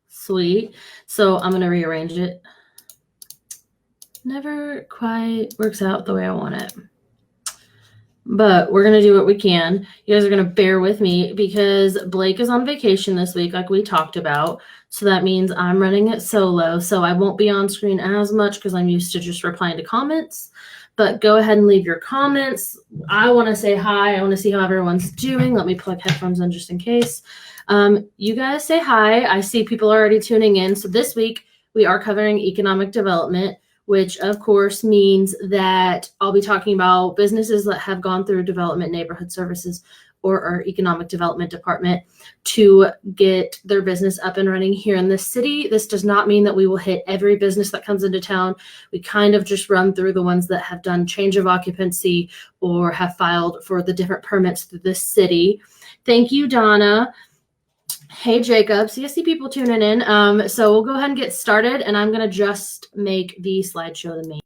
Sweet. So I'm going to rearrange it. Never quite works out the way I want it. But we're going to do what we can. You guys are going to bear with me because Blake is on vacation this week, like we talked about. So that means I'm running it solo. So I won't be on screen as much because I'm used to just replying to comments. But go ahead and leave your comments. I want to say hi. I want to see how everyone's doing. Let me plug headphones in just in case. You guys say hi. I see people are already tuning in. So this week we are covering economic development, which of course means that I'll be talking about businesses that have gone through development neighborhood services or our economic development department to get their business up and running here in this city. This does not mean that we will hit every business that comes into town. We kind of just run through the ones that have done change of occupancy or have filed for the different permits through this city. Thank you, Donna. Hey, Jacob. So you see people tuning in. So we'll go ahead and get started, and I'm going to just make the slideshow the main.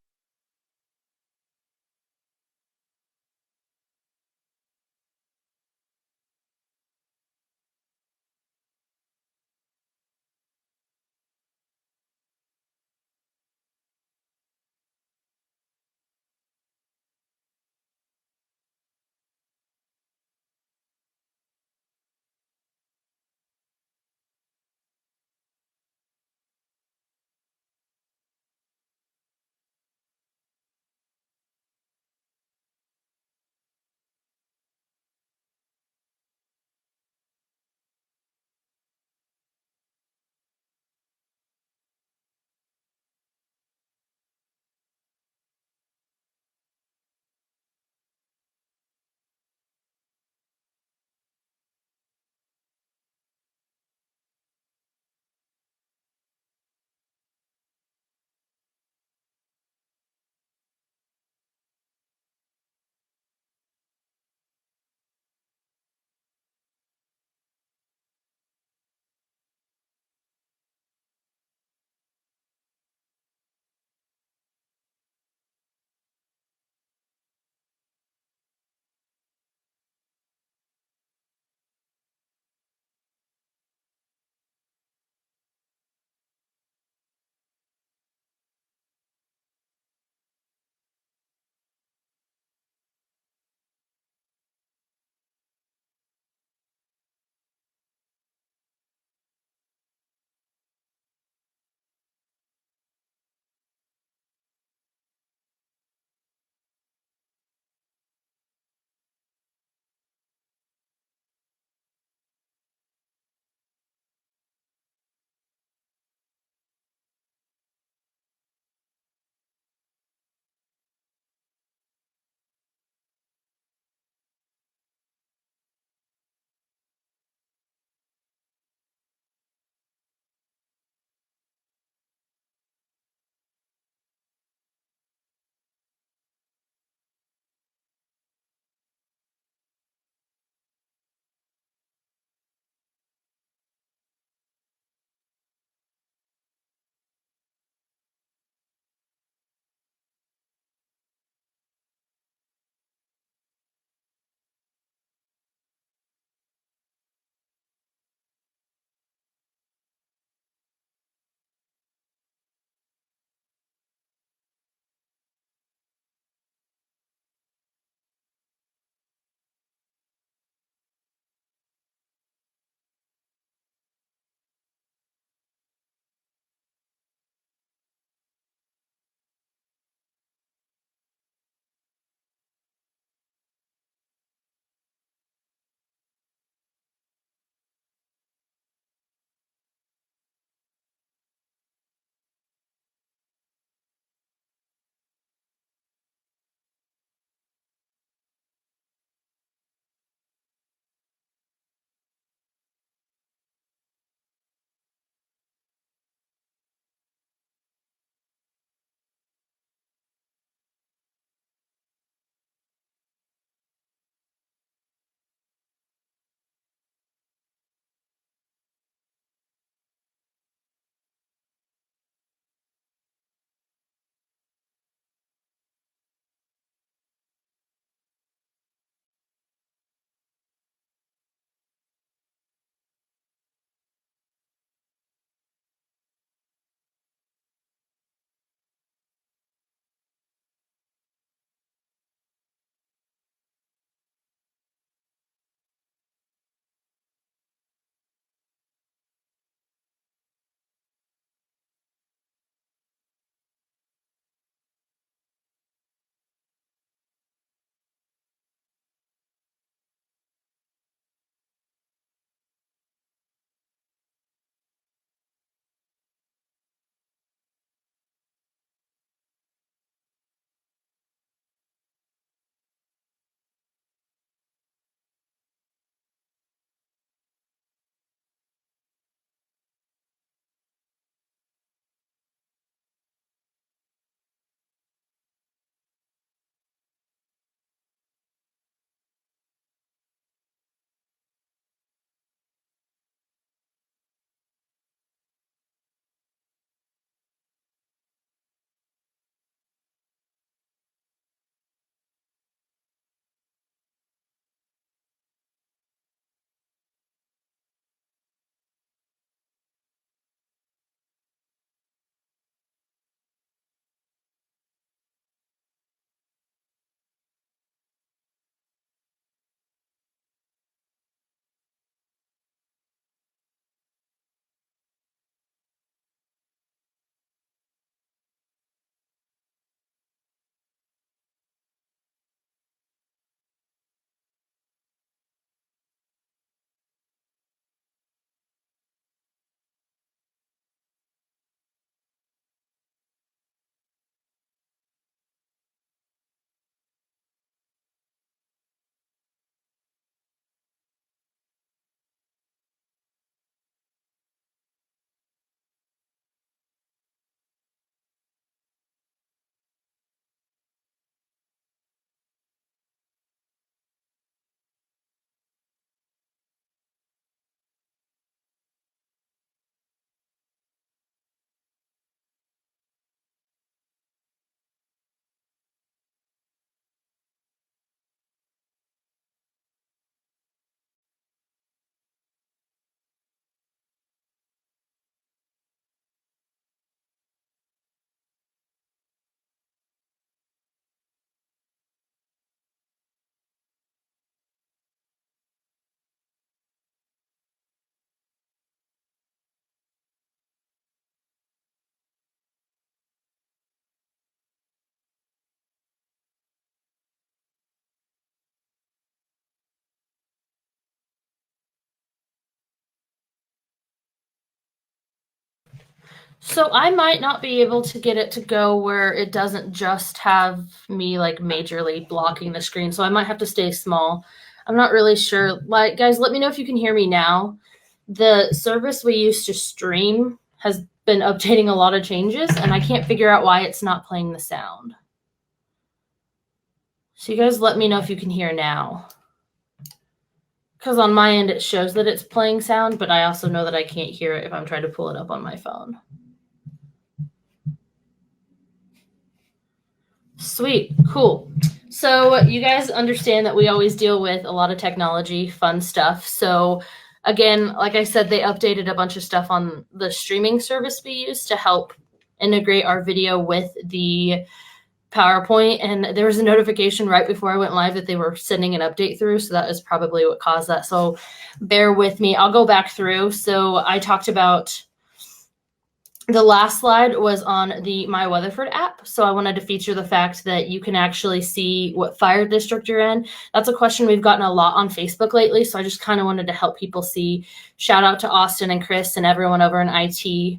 So I might not be able to get it to go where it doesn't just have me like majorly blocking the screen. So I might have to stay small. I'm not really sure. Like, guys, let me know if you can hear me now. The service we used to stream has been updating a lot of changes, and I can't figure out why it's not playing the sound. So you guys let me know if you can hear now. Because on my end, it shows that it's playing sound, but I also know that I can't hear it if I'm trying to pull it up on my phone. Sweet, cool. So you guys understand that we always deal with a lot of technology, fun stuff. So again, like I said, they updated a bunch of stuff on the streaming service we use to help integrate our video with the PowerPoint. And there was a notification right before I went live that they were sending an update through. So that is probably what caused that. So bear with me. I'll go back through. So I talked about the last slide was on the My Weatherford app. So I wanted to feature the fact that you can actually see what fire district you're in. That's a question we've gotten a lot on Facebook lately. So I just kind of wanted to help people see. Shout out to Austin and Chris and everyone over in IT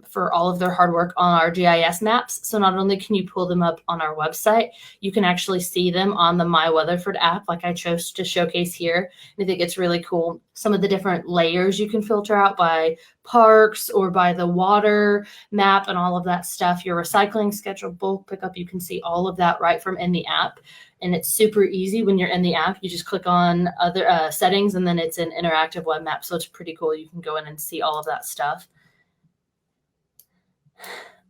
for all of their hard work on our GIS maps. So not only can you pull them up on our website, you can actually see them on the My Weatherford app, like I chose to showcase here. And I think it's really cool. Some of the different layers you can filter out by parks or by the water map and all of that stuff. Your recycling schedule, bulk pickup, you can see all of that right from in the app. And it's super easy when you're in the app. You just click on other settings and then it's an interactive web map. So it's pretty cool. You can go in and see all of that stuff.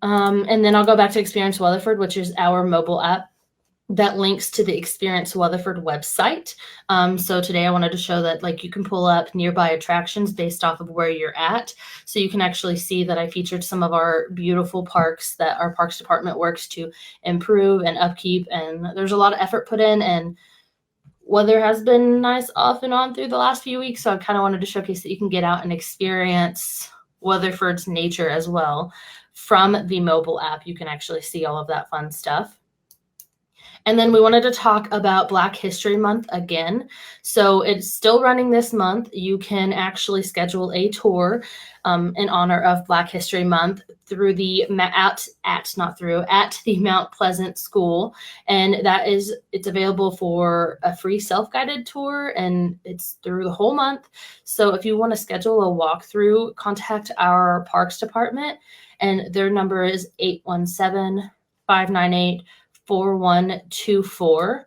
And then I'll go back to Experience Weatherford, which is our mobile app that links to the Experience Weatherford website. So today I wanted to show that like you can pull up nearby attractions based off of where you're at. So you can actually see that I featured some of our beautiful parks that our parks department works to improve and upkeep. And there's a lot of effort put in, and weather has been nice off and on through the last few weeks. So I kind of wanted to showcase that you can get out and experience Weatherford's nature as well. From the mobile app, you can actually see all of that fun stuff. And then we wanted to talk about Black History Month again. So it's still running this month. You can actually schedule a tour in honor of Black History Month through the at the Mount Pleasant School. And it's available for a free self-guided tour, and it's through the whole month. So if you want to schedule a walkthrough, contact our Parks Department, and their number is 817-598-4124.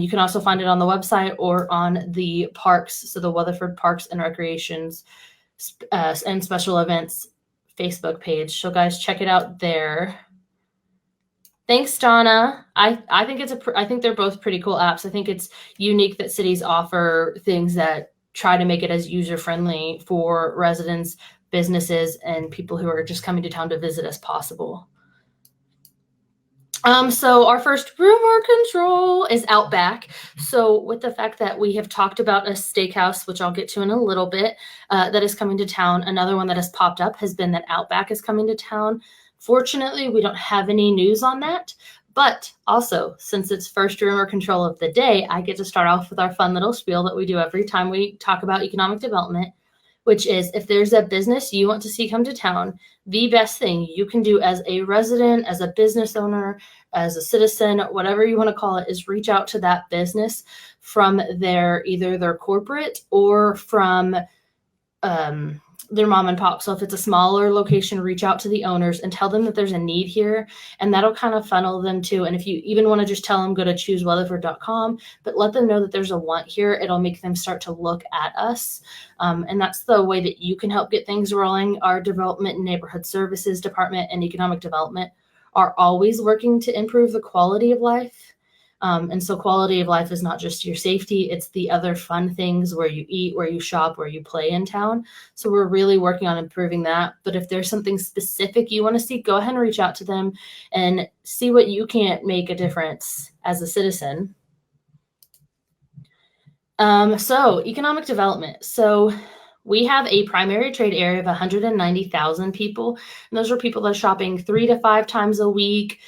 You can also find it on the website or on the parks, so the Weatherford Parks and Recreations and Special Events Facebook page. So guys, check it out there. Thanks, Donna. I think they're both pretty cool apps. I think it's unique that cities offer things that try to make it as user-friendly for residents, businesses, and people who are just coming to town to visit as possible. So our first rumor control is Outback. So with the fact that we have talked about a steakhouse, which I'll get to in a little bit, that is coming to town, another one that has popped up has been that Outback is coming to town. Fortunately, we don't have any news on that. But also, since it's first rumor control of the day, I get to start off with our fun little spiel that we do every time we talk about economic development, which is if there's a business you want to see come to town, the best thing you can do as a resident, as a business owner, as a citizen, whatever you want to call it, is reach out to that business from either their corporate or from their mom and pop. So if it's a smaller location, reach out to the owners and tell them that there's a need here, and that'll kind of funnel them to. And if you even want to just tell them, go to chooseweatherford.com, but let them know that there's a want here. It'll make them start to look at us. And that's the way that you can help get things rolling. Our Development and Neighborhood Services Department and Economic Development are always working to improve the quality of life. And so quality of life is not just your safety, it's the other fun things, where you eat, where you shop, where you play in town. So we're really working on improving that. But if there's something specific you want to see, go ahead and reach out to them and see what you can make a difference as a citizen. So economic development. So we have a primary trade area of 190,000 people. And those are people that are shopping 3 to 5 times a week.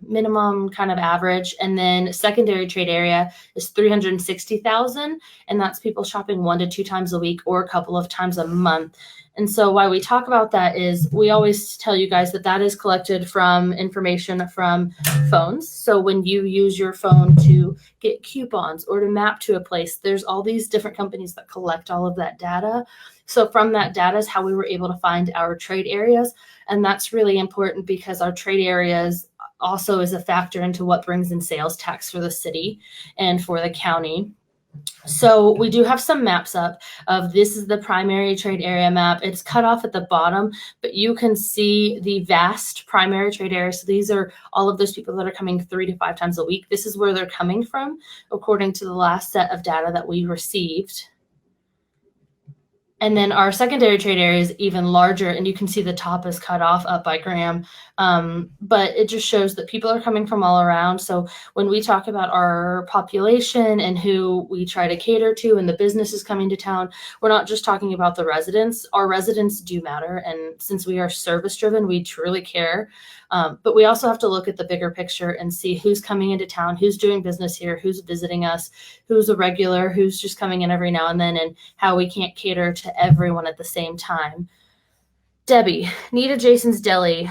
minimum kind of average. And then secondary trade area is 360,000. And that's people shopping 1 to 2 times a week or a couple of times a month. And so why we talk about that is we always tell you guys that is collected from information from phones. So when you use your phone to get coupons or to map to a place, there's all these different companies that collect all of that data. So from that data is how we were able to find our trade areas. And that's really important because our trade areas also is a factor into what brings in sales tax for the city and for the county. So we do have some maps up of this is the primary trade area map. It's cut off at the bottom, but you can see the vast primary trade area. So these are all of those people that are coming 3 to 5 times a week. This is where they're coming from, according to the last set of data that we received. And then our secondary trade area is even larger, and you can see the top is cut off up by Graham. But it just shows that people are coming from all around. So when we talk about our population and who we try to cater to and the businesses coming to town, we're not just talking about the residents. Our residents do matter. And since we are service driven, we truly care. But we also have to look at the bigger picture and see who's coming into town, who's doing business here, who's visiting us, who's a regular, who's just coming in every now and then, and how we can't cater to everyone at the same time. Debbie, Nita Jason's Deli.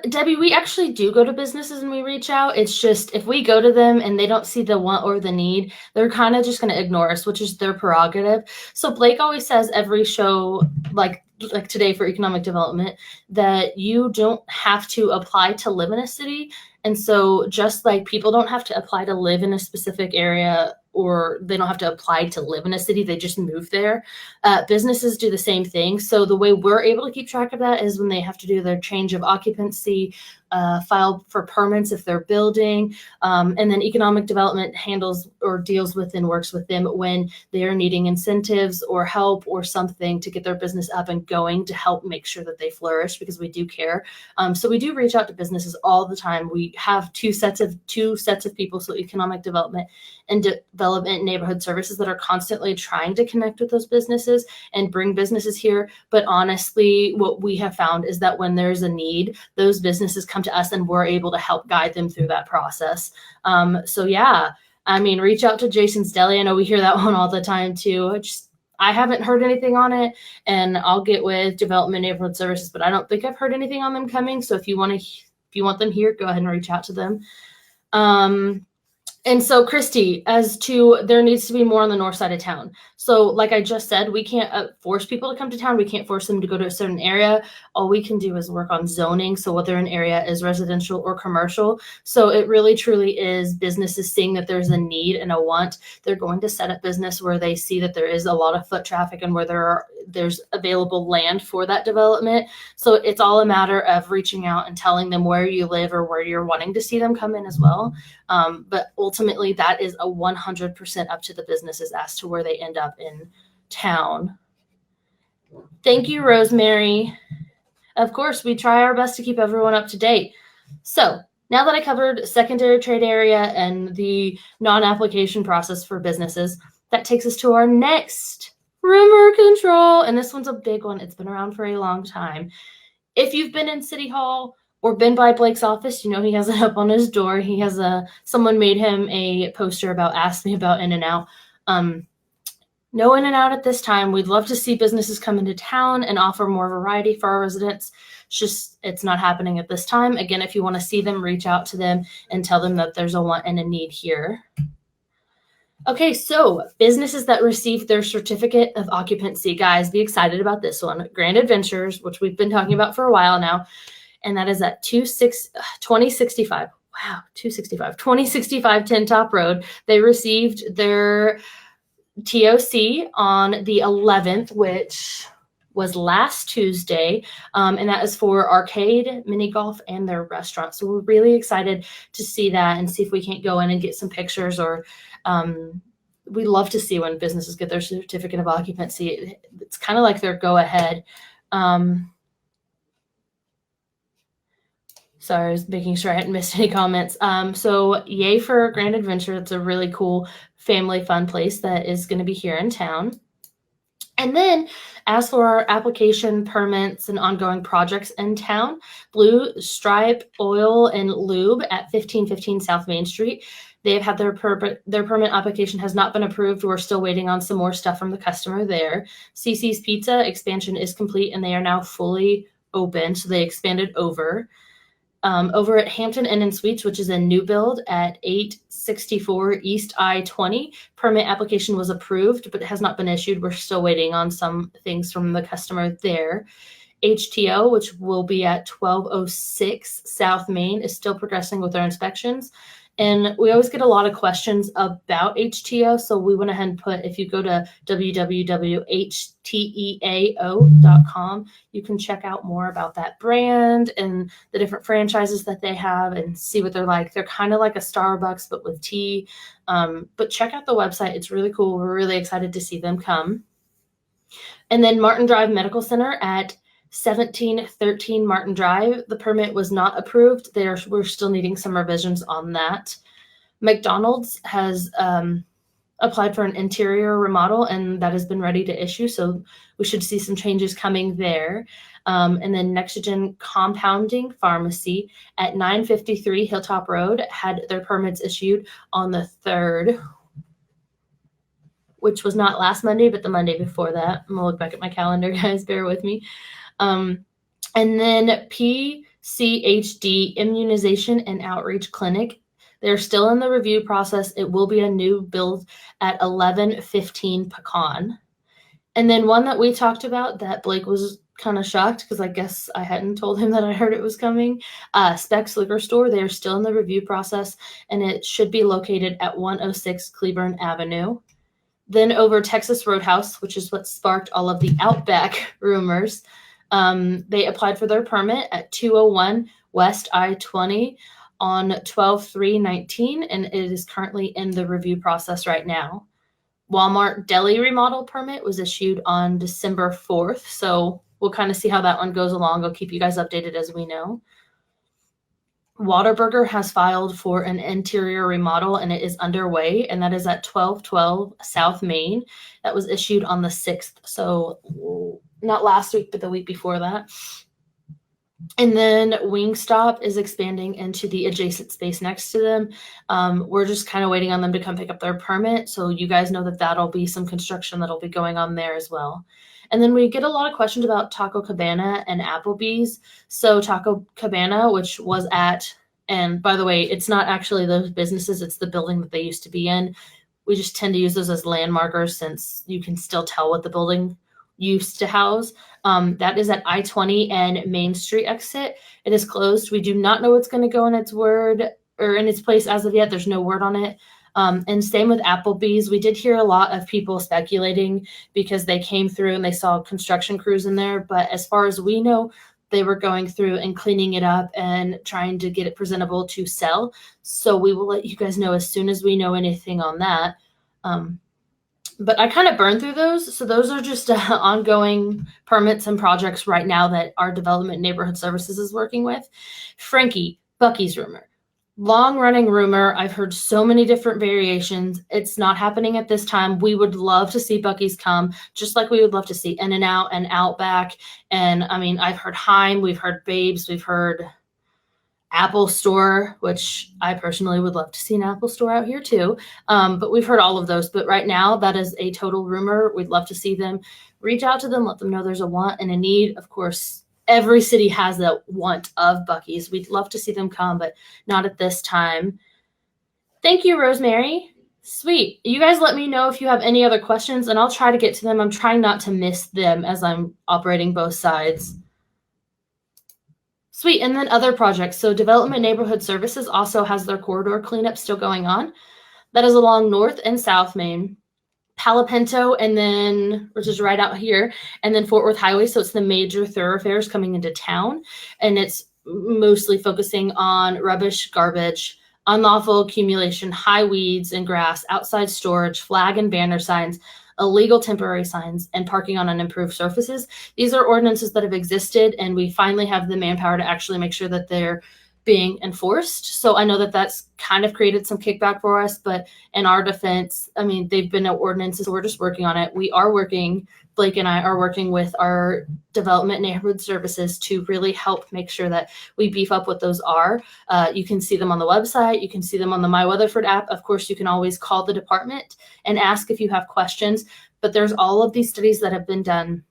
Debbie, we actually do go to businesses and we reach out. It's just if we go to them and they don't see the want or the need, they're kind of just going to ignore us, which is their prerogative. So Blake always says every show, like today for economic development, that you don't have to apply to live in a city. And so just like people don't have to apply to live in a specific area, or they don't have to apply to live in a city, they just move there. Businesses do the same thing. So the way we're able to keep track of that is when they have to do their change of occupancy, file for permits if they're building, and then economic development handles or deals with and works with them when they're needing incentives or help or something to get their business up and going to help make sure that they flourish, because we do care. So we do reach out to businesses all the time. We have two sets of people, so economic development and development neighborhood services, that are constantly trying to connect with those businesses and bring businesses here. But honestly, what we have found is that when there's a need, those businesses come to us and we're able to help guide them through that process. So yeah, I mean, reach out to Jason's Deli. I know we hear that one all the time too. I haven't heard anything on it, and I'll get with Development Neighborhood Services, but I don't think I've heard anything on them coming. So if you want them here, go ahead and reach out to them. And so, Christy, as to there needs to be more on the north side of town. So like I just said, we can't force people to come to town. We can't force them to go to a certain area. All we can do is work on zoning. So whether an area is residential or commercial. So it really, truly is businesses seeing that there's a need and a want. They're going to set up business where they see that there is a lot of foot traffic and where there's available land for that development. So it's all a matter of reaching out and telling them where you live or where you're wanting to see them come in as well. But ultimately, that is a 100% up to the businesses as to where they end up in town. Thank you, Rosemary. Of course, we try our best to keep everyone up to date. So now that I covered secondary trade area and the non-application process for businesses, that takes us to our next rumor control. And this one's a big one. It's been around for a long time. If you've been in City Hall or been by Blake's office, you know he has it up on his door. He has someone made him a poster about Ask Me About In-N-Out. No In-N-Out at this time. We'd love to see businesses come into town and offer more variety for our residents. It's not happening at this time. Again, if you want to see them, reach out to them and tell them that there's a want and a need here. Okay, so businesses that received their certificate of occupancy, guys, be excited about this one. Grand Adventures, which we've been talking about for a while now, and that is at 2065. Wow, 2065 Tin Top Road. They received their TOC on the 11th, which was last Tuesday, and that is for arcade, mini golf, and their restaurant. So we're really excited to see that and see if we can't go in and get some pictures, or we love to see when businesses get their certificate of occupancy. It's kind of like their go-ahead. Sorry, I was making sure I hadn't missed any comments. So yay for Grand Adventure. It's a really cool family fun place that is going to be here in town. And then as for our application permits and ongoing projects in town, Blue Stripe Oil and Lube at 1515 South Main Street. They've had their permit application has not been approved. We're still waiting on some more stuff from the customer there. CC's Pizza expansion is complete and they are now fully open. So they expanded over. Over at Hampton Inn and Suites, which is a new build at 864 East I-20. Permit application was approved, but has not been issued. We're still waiting on some things from the customer there. HTO, which will be at 1206 South Main, is still progressing with their inspections. And we always get a lot of questions about HTO, so we went ahead and put, if you go to www.hteao.com, you can check out more about that brand and the different franchises that they have and see what they're like. They're kind of like a Starbucks, but with tea. But check out the website. It's really cool. We're really excited to see them come. And then Martin Drive Medical Center at 1713 Martin Drive. The permit was not approved. We're still needing some revisions on that. McDonald's has applied for an interior remodel, and that has been ready to issue. So we should see some changes coming there. And then Nexogen Compounding Pharmacy at 953 Hilltop Road had their permits issued on the 3rd, which was not last Monday, but the Monday before that. I'm gonna look back at my calendar, guys, bear with me. And then PCHD Immunization and Outreach Clinic. They're still in the review process. It will be a new build at 1115 Pecan. And then one that we talked about that Blake was kind of shocked because I guess I hadn't told him that I heard it was coming. Specs Liquor Store. They're still in the review process, and it should be located at 106 Cleburne Avenue. Then over Texas Roadhouse, which is what sparked all of the Outback rumors. They applied for their permit at 201 West I-20 on 12/3/19, and it is currently in the review process right now. Walmart Deli remodel permit was issued on December 4th, so we'll kind of see how that one goes along. I'll keep you guys updated as we know. Whataburger has filed for an interior remodel, and it is underway, and that is at 1212 South Main. That was issued on the 6th, so not last week, but the week before that. And then Wingstop is expanding into the adjacent space next to them. We're just kind of waiting on them to come pick up their permit, so you guys know that that'll be some construction that'll be going on there as well. And then we get a lot of questions about Taco Cabana and Applebee's. So Taco Cabana, which was at, and by the way, it's not actually those businesses, it's the building that they used to be in. We just tend to use those as landmarkers since you can still tell what the building used to house. That is at I-20 and Main Street exit. It is closed. We do not know what's going to go in its word or in its place as of yet. There's no word on it. And same with Applebee's. We did hear a lot of people speculating because they came through and they saw construction crews in there. But as far as we know, they were going through and cleaning it up and trying to get it presentable to sell. So we will let you guys know as soon as we know anything on that. But I kind of burned through those. So those are just ongoing permits and projects right now that our Development Neighborhood Services is working with. Frankie, Bucky's rumor. Long-running rumor. I've heard so many different variations. It's not happening at this time. We would love to see Bucky's come, just like we would love to see In-N-Out and Outback. And, I mean, I've heard Heim. We've heard Babes. We've heard Apple Store, which I personally would love to see an Apple Store out here too. But we've heard all of those. But right now, that is a total rumor. We'd love to see them. Reach out to them. Let them know there's a want and a need. Of course, every city has that want of Bucky's. We'd love to see them come, but not at this time. Thank you, Rosemary. Sweet. You guys let me know if you have any other questions, and I'll try to get to them. I'm trying not to miss them as I'm operating both sides. Sweet. And then other projects. So Development Neighborhood Services also has their corridor cleanup still going on. That is along North and South Main. Palo Pinto, and then, which is right out here, and then Fort Worth Highway. So it's the major thoroughfares coming into town. And it's mostly focusing on rubbish, garbage, unlawful accumulation, high weeds and grass, outside storage, flag and banner signs, illegal temporary signs, and parking on unimproved surfaces. These are ordinances that have existed, and we finally have the manpower to actually make sure that they're being enforced. So I know that that's kind of created some kickback for us, but in our defense, I mean, they've been ordinances, so we're just working on it. Blake and I are working with our development neighborhood services to really help make sure that we beef up what those are. You can see them on the website. You can see them on the My Weatherford app. Of course, you can always call the department and ask if you have questions, but there's all of these studies that have been done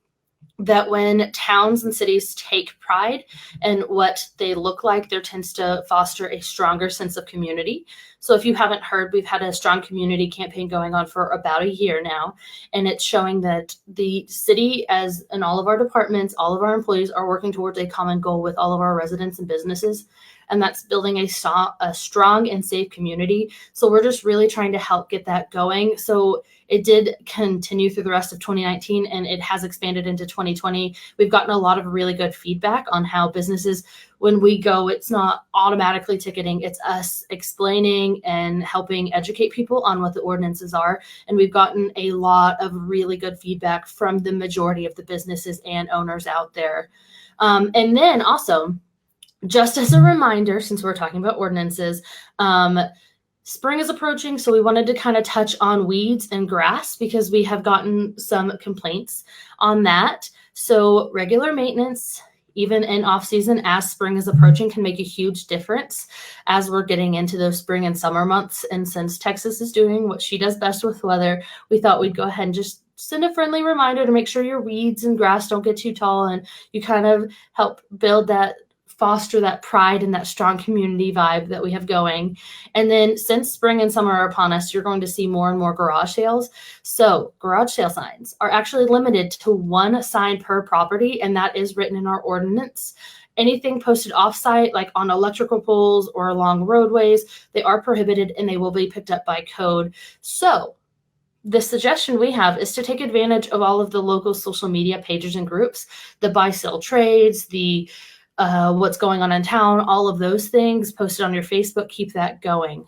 that when towns and cities take pride in what they look like, there tends to foster a stronger sense of community. So if you haven't heard, we've had a strong community campaign going on for about a year now, and it's showing that the city, as in all of our departments, all of our employees are working towards a common goal with all of our residents and businesses, and that's building a strong and safe community. So we're just really trying to help get that going. So it did continue through the rest of 2019, and it has expanded into 2020. We've gotten a lot of really good feedback on how businesses, when we go, it's not automatically ticketing, it's us explaining and helping educate people on what the ordinances are. And we've gotten a lot of really good feedback from the majority of the businesses and owners out there. And then also, just as a reminder, since we're talking about ordinances, spring is approaching, so we wanted to kind of touch on weeds and grass because we have gotten some complaints on that. So regular maintenance, even in off season as spring is approaching, can make a huge difference as we're getting into those spring and summer months. And since Texas is doing what she does best with weather, we thought we'd go ahead and just send a friendly reminder to make sure your weeds and grass don't get too tall, and you kind of help foster that pride and that strong community vibe that we have going. And then since spring and summer are upon us, you're going to see more and more garage sales. So garage sale signs are actually limited to one sign per property, and that is written in our ordinance. Anything posted off-site, like on electrical poles or along roadways, they are prohibited and they will be picked up by code. So the suggestion we have is to take advantage of all of the local social media pages and groups, the buy sell trades, the what's going on in town, all of those things posted on your Facebook. Keep that going.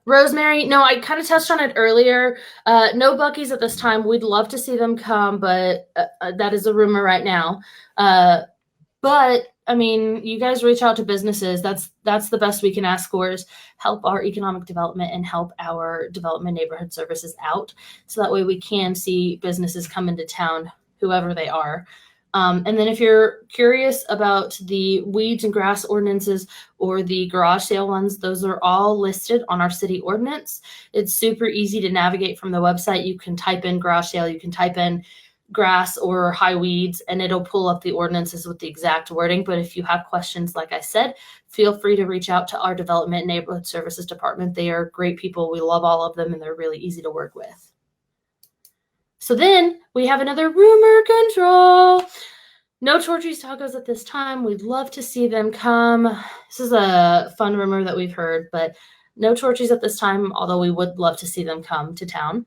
Rosemary, no, I kind of touched on it earlier. No Buc-ee's at this time. We'd love to see them come, but that is a rumor right now. But I mean, you guys reach out to businesses. That's the best we can ask for, is help our economic development and help our development neighborhood services out. So that way we can see businesses come into town, whoever they are. And then if you're curious about the weeds and grass ordinances or the garage sale ones, those are all listed on our city ordinance. It's super easy to navigate from the website. You can type in garage sale, you can type in grass or high weeds, and it'll pull up the ordinances with the exact wording. But if you have questions, like I said, feel free to reach out to our Development and Neighborhood Services Department. They are great people. We love all of them, and they're really easy to work with. So then we have another rumor control. No Torchy's tacos at this time. We'd love to see them come. This is a fun rumor that we've heard, but no Torchy's at this time, although we would love to see them come to town.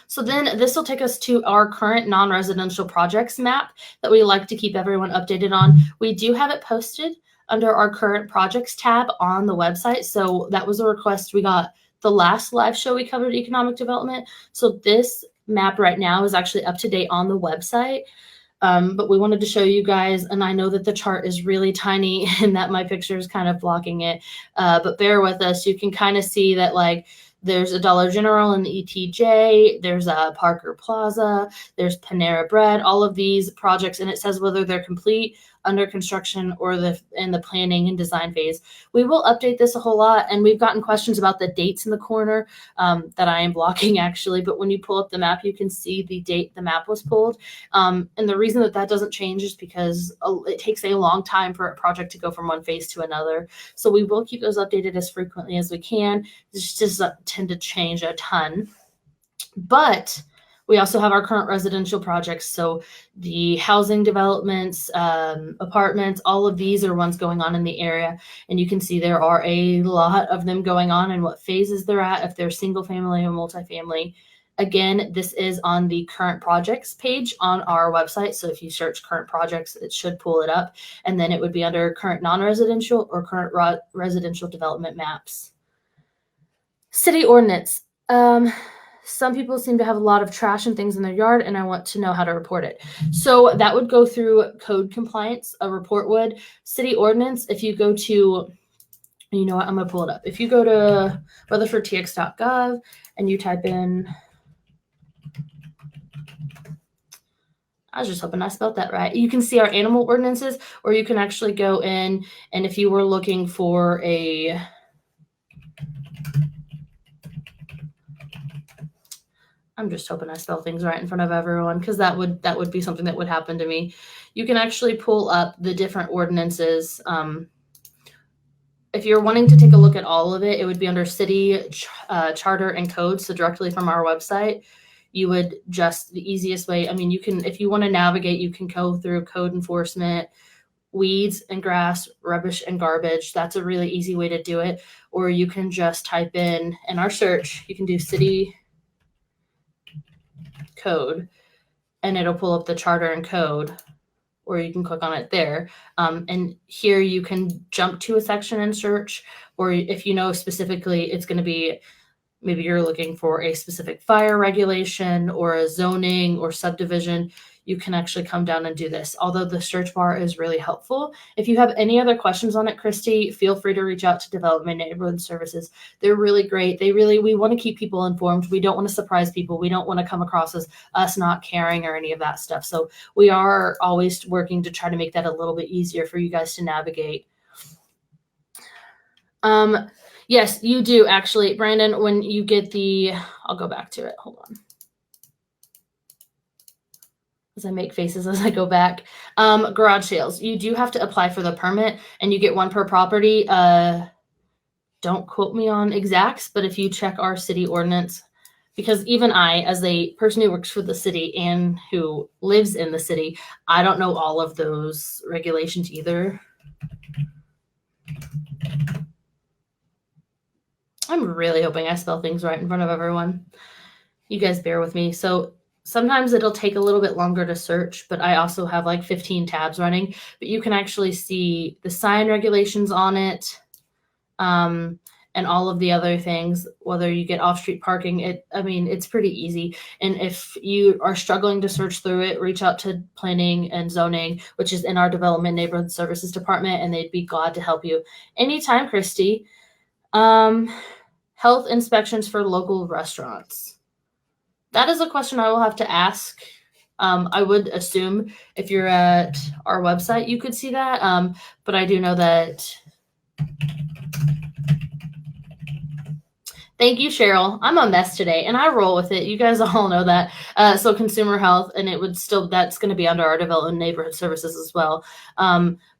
So then this will take us to our current non-residential projects map that we like to keep everyone updated on. We do have it posted under our current projects tab on the website. So that was a request we got the last live show we covered economic development. So this map right now is actually up to date on the website. But we wanted to show you guys, and I know that the chart is really tiny and that my picture is kind of blocking it, but bear with us. You can kind of see that, like, there's a Dollar General in the ETJ, there's a Parker Plaza, there's Panera Bread, all of these projects, and it says whether they're complete, under construction, or in the planning and design phase. We will update this a whole lot, and we've gotten questions about the dates in the corner that I am blocking actually, but when you pull up the map, you can see the date the map was pulled. And the reason that doesn't change is because it takes a long time for a project to go from one phase to another. So we will keep those updated as frequently as we can. This doesn't tend to change a ton. But we also have our current residential projects. So the housing developments, apartments, all of these are ones going on in the area. And you can see there are a lot of them going on and what phases they're at, if they're single family or multifamily. Again, this is on the current projects page on our website. So if you search current projects, it should pull it up. And then it would be under current non-residential or current residential development maps. City ordinance. some people seem to have a lot of trash and things in their yard, and I want to know how to report it. So that would go through code compliance. A report would. City ordinance, if you go to, you know what, I'm going to pull it up. If you go to weatherfordtx.gov and you type in, I was just hoping I spelled that right. You can see our animal ordinances, or you can actually go in, and if you were looking for a, I'm just hoping I spell things right in front of everyone, because that would be something that would happen to me. You can actually pull up the different ordinances. If you're wanting to take a look at all of it, it would be under city charter and code. So directly from our website, you would just, the easiest way, I mean, you can, if you want to navigate, you can go through code enforcement, weeds and grass, rubbish and garbage. That's a really easy way to do it. Or you can just type in our search, you can do city code, and it'll pull up the charter and code, or you can click on it there. And here you can jump to a section and search, or if you know specifically it's going to be, maybe you're looking for a specific fire regulation or a zoning or subdivision, you can actually come down and do this. Although the search bar is really helpful. If you have any other questions on it, Christy, feel free to reach out to Development Neighborhood Services. They're really great. We want to keep people informed. We don't want to surprise people. We don't want to come across as us not caring or any of that stuff. So we are always working to try to make that a little bit easier for you guys to navigate. Yes, you do actually, Brandon, when you get I'll go back to it. Hold on. As I make faces as I go back. Garage sales. You do have to apply for the permit, and you get one per property. Don't quote me on exacts, but if you check our city ordinance, because even I, as a person who works for the city and who lives in the city, I don't know all of those regulations either. I'm really hoping I spell things right in front of everyone. You guys bear with me. So sometimes it'll take a little bit longer to search, but I also have like 15 tabs running. But you can actually see the sign regulations on it, and all of the other things, whether you get off-street parking. It's pretty easy. And if you are struggling to search through it, reach out to planning and zoning, which is in our Development Neighborhood Services department, and they'd be glad to help you anytime, Christy. Health inspections for local restaurants. That is a question I will have to ask. I would assume if you're at our website, you could see that. But I do know that. Thank you, Cheryl. I'm a mess today, and I roll with it. You guys all know that. So consumer health, and that's going to be under our Development Neighborhood Services as well.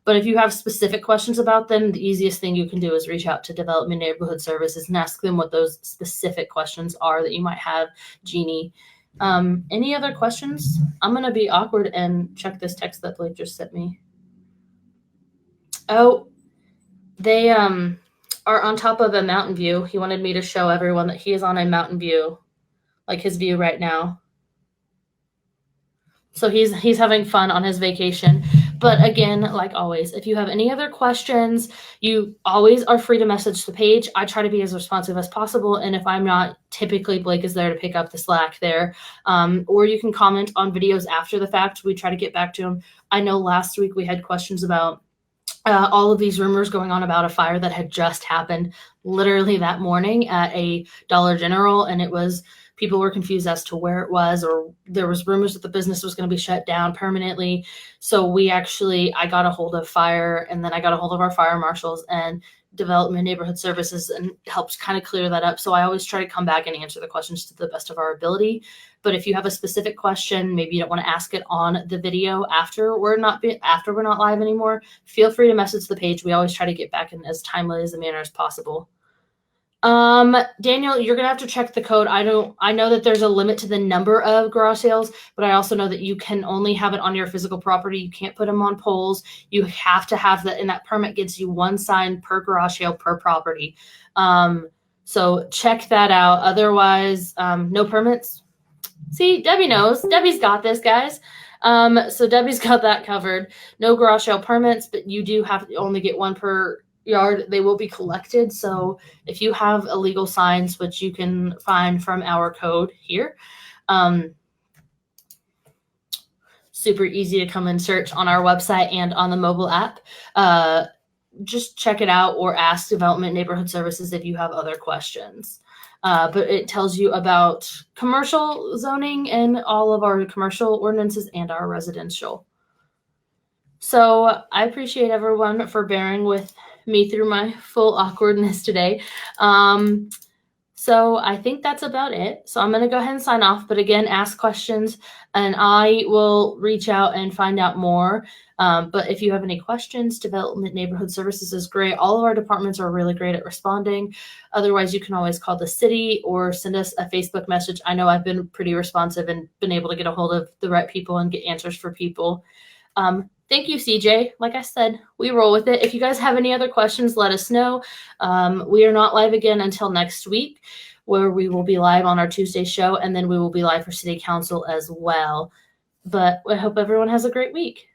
But if you have specific questions about them, the easiest thing you can do is reach out to Development Neighborhood Services and ask them what those specific questions are that you might have, Jeannie. Any other questions? I'm going to be awkward and check this text that Blake just sent me. Oh, they are on top of a mountain view. He wanted me to show everyone that he is on a mountain view, like his view right now. So he's having fun on his vacation. But again, like always, if you have any other questions, you always are free to message the page. I try to be as responsive as possible. And if I'm not, typically Blake is there to pick up the slack there. Or you can comment on videos after the fact. We try to get back to them. I know last week we had questions about all of these rumors going on about a fire that had just happened literally that morning at a Dollar General. And people were confused as to where it was, or there was rumors that the business was going to be shut down permanently. So I got a hold of fire, and then I got a hold of our fire marshals and Development Neighborhood Services, and helped kind of clear that up. So I always try to come back and answer the questions to the best of our ability. But if you have a specific question, maybe you don't want to ask it on the video after we're not live anymore, feel free to message the page. We always try to get back in as timely as a manner as possible. Daniel, you're going to have to check the code. I know that there's a limit to the number of garage sales, but I also know that you can only have it on your physical property. You can't put them on poles. You have to have that, and that permit gives you one sign per garage sale per property. So check that out. Otherwise, no permits. See, Debbie knows. Debbie's got this, guys. So Debbie's got that covered. No garage sale permits, but you do have to only get one per yard, they will be collected. So if you have illegal signs, which you can find from our code here, super easy to come and search on our website and on the mobile app. Just check it out or ask Development Neighborhood Services if you have other questions. But it tells you about commercial zoning and all of our commercial ordinances and our residential. So I appreciate everyone for bearing with me through my full awkwardness today. So I think that's about it. So I'm going to go ahead and sign off. But again, ask questions and I will reach out and find out more. But if you have any questions, Development Neighborhood Services is great. All of our departments are really great at responding. Otherwise, you can always call the city or send us a Facebook message. I know I've been pretty responsive and been able to get a hold of the right people and get answers for people. Thank you, CJ. Like I said, we roll with it. If you guys have any other questions, let us know. We are not live again until next week, where we will be live on our Tuesday show, and then we will be live for City Council as well. But I hope everyone has a great week.